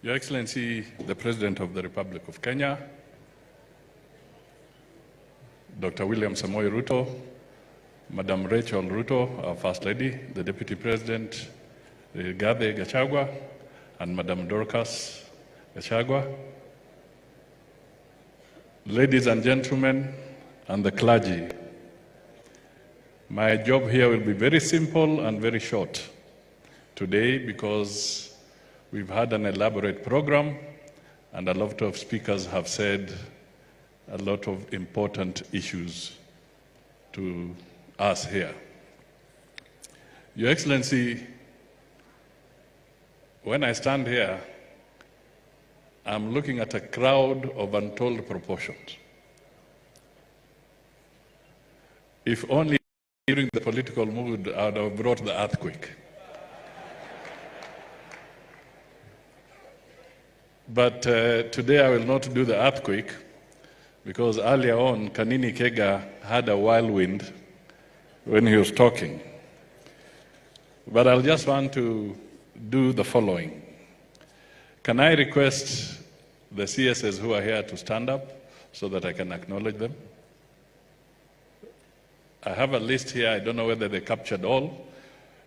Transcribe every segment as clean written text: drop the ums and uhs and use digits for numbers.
Your Excellency, the President of the Republic of Kenya, Dr. William Samoei Ruto, Madam Rachel Ruto, our First Lady, the Deputy President, Rigathi Gachagua, and Madam Dorcas Gachagua, ladies and gentlemen, and the clergy. My job here will be very simple and very short today because we've had an elaborate program and a lot of speakers have said a lot of important issues to us here. Your Excellency, when I stand here, I'm looking at a crowd of untold proportions. If only during the political mood I would have brought the earthquake. But today I will not do the earthquake because earlier on Kanini Kega had a whirlwind when he was talking. But I'll just want to do the following. Can I request the CSs who are here to stand up so that I can acknowledge them? I have a list here. I don't know whether they captured all,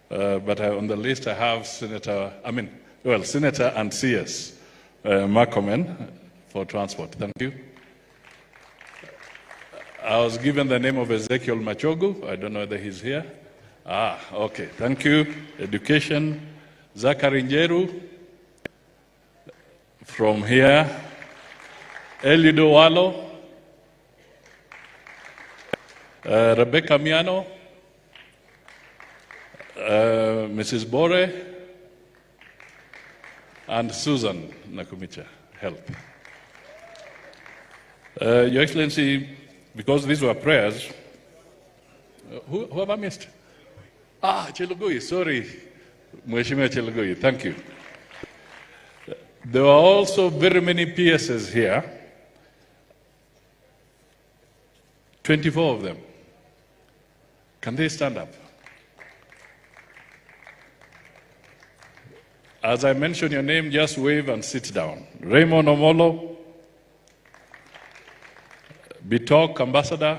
but on the list I have Senator and CS. Markomen for transport. Thank you. I was given the name of Ezekiel Machogu. I don't know whether he's here. Okay. Thank you. Education. Zachary Njeru from here. Elido Walo. Rebecca Miano. Mrs. Bore. And Susan Nakumicha, Health. Your Excellency, because these were prayers, who have I missed? Chelugui, sorry. Mheshimiwa Chelugui, thank you. There were also very many PSs here, 24 of them. Can they stand up? As I mention your name, just wave and sit down. Raymond Omolo, Bitok, Ambassador.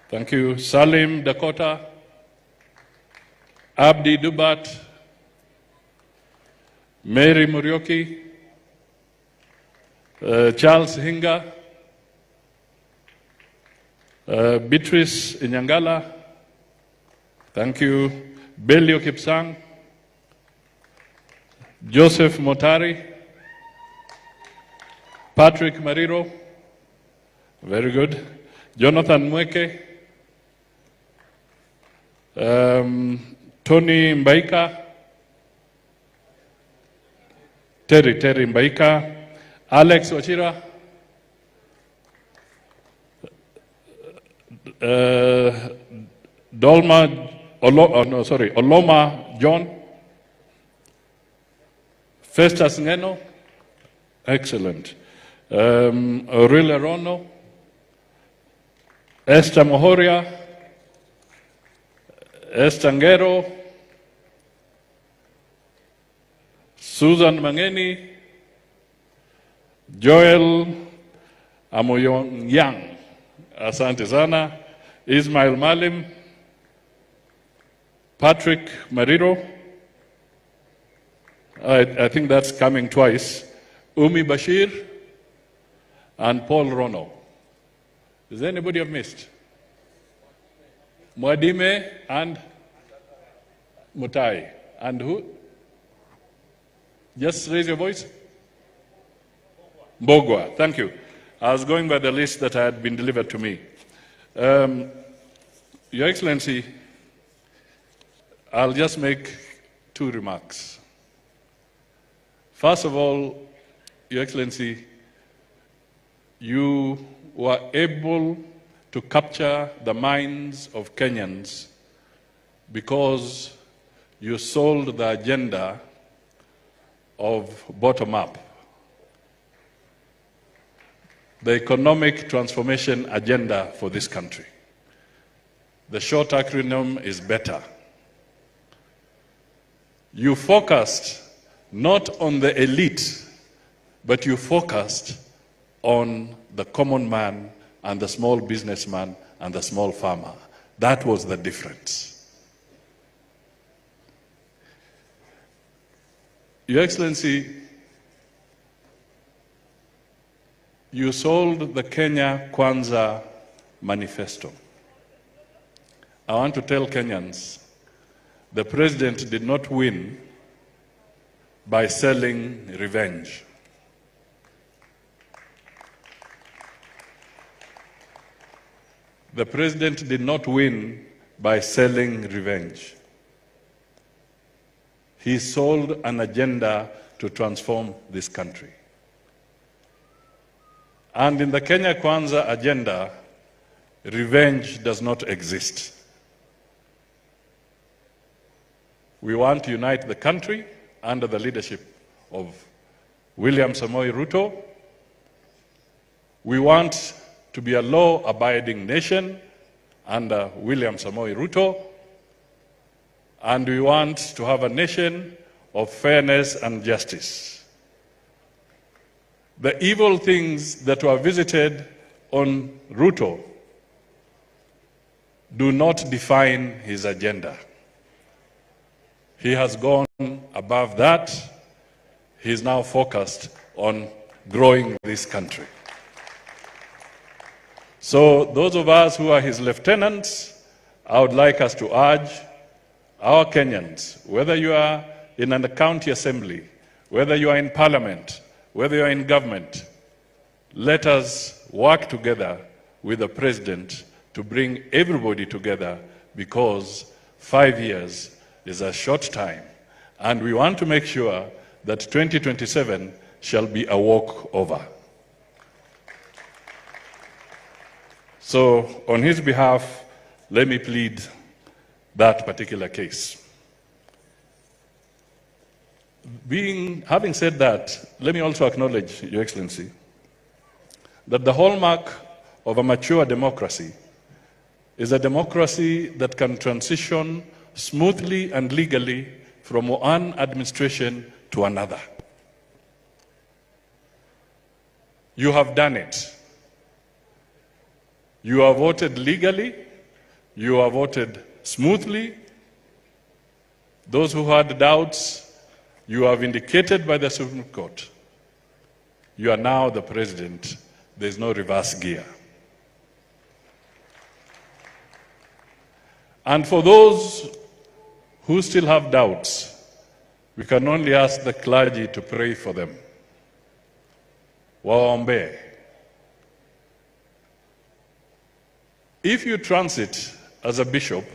Thank you. Salim Dakota, Abdi Dubat, Mary Murioki, Charles Hinga, Beatrice Inyangala. Thank you. Belio Kipsang, Joseph Motari, Patrick Mariro, very good. Jonathan Mweke, Tony Mbaika, Terry Mbaika, Alex Wachira, Oloma John, Festus Ngeno, excellent. Aurelia Rono, Esther Mohoria, Esther Ngero, Susan Mangeni, Joel Amoyong Yang, asante sana, Ismail Malim, Patrick Mariro, I think that's coming twice, Umi Bashir, and Paul Rono. Is there anybody I've missed? Mwadime and Mutai. And who? Just raise your voice. Mbogwa. Thank you. I was going by the list that had been delivered to me. Your Excellency, I'll just make two remarks. First of all, Your Excellency, you were able to capture the minds of Kenyans because you sold the agenda of bottom-up. The economic transformation agenda for this country. The short acronym is BETTER. You focused not on the elite, but you focused on the common man and the small businessman and the small farmer. That was the difference. Your Excellency, you sold the Kenya Kwanza manifesto. I want to tell Kenyans, the president did not win by selling revenge. The president did not win by selling revenge. He sold an agenda to transform this country. And in the Kenya Kwanza agenda, revenge does not exist. We want to unite the country under the leadership of William Samoei Ruto. We want to be a law-abiding nation under William Samoei Ruto. And we want to have a nation of fairness and justice. The evil things that were visited on Ruto do not define his agenda. He has gone above that. He is now focused on growing this country. So those of us who are his lieutenants, I would like us to urge our Kenyans, whether you are in a county assembly, whether you are in parliament, whether you are in government, let us work together with the president to bring everybody together, because 5 years is a short time, and we want to make sure that 2027 shall be a walkover. So on his behalf, let me plead that particular case. Having said that, let me also acknowledge, Your Excellency, that the hallmark of a mature democracy is a democracy that can transition smoothly and legally from one administration to another. You have done it. You have voted legally, you have voted smoothly. Those who had doubts, you have indicated by the Supreme Court. You are now the president. There is no reverse gear. And for those who still have doubts, we can only ask the clergy to pray for them. Waombe. If you transit as a bishop,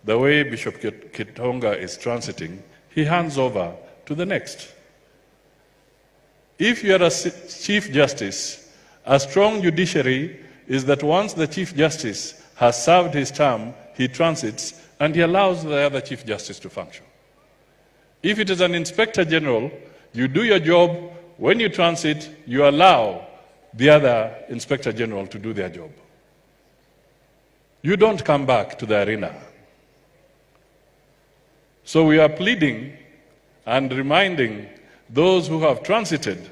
the way Bishop Kitonga is transiting, he hands over to the next. If you are a Chief Justice, a strong judiciary is that once the Chief Justice has served his term, he transits and he allows the other Chief Justice to function. If it is an Inspector General, you do your job. When you transit, you allow the other Inspector General to do their job. You don't come back to the arena. So we are pleading and reminding those who have transited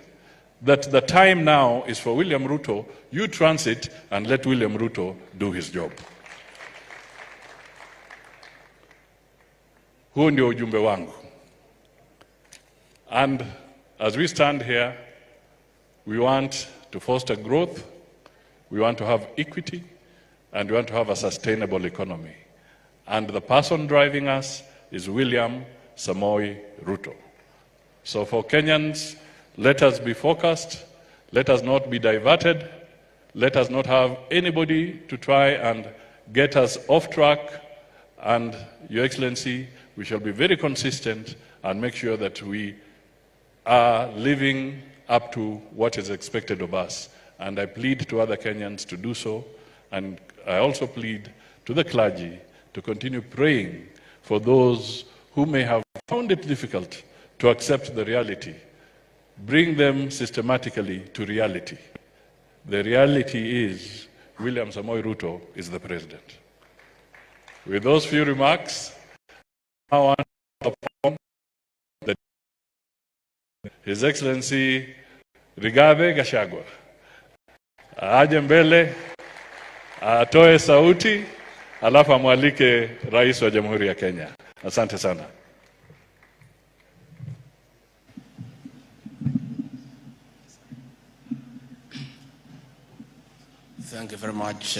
that the time now is for William Ruto. You transit and let William Ruto do his job. Huo ndio ujumbe wangu. And as we stand here, we want to foster growth, we want to have equity, and we want to have a sustainable economy. And the person driving us is William Samoei Ruto. So for Kenyans, let us be focused, let us not be diverted, let us not have anybody to try and get us off track. And Your Excellency, we shall be very consistent and make sure that we are living up to what is expected of us. And I plead to other Kenyans to do so. And I also plead to the clergy to continue praying for those who may have found it difficult to accept the reality. Bring them systematically to reality. The reality is William Samoei Ruto is the president. With those few remarks, I want to His Excellency Rigathi Gachagua aje mbele atoe sauti, alafu amwalike Rais wa Jamhuri ya Kenya. Asante sana. Thank you very much.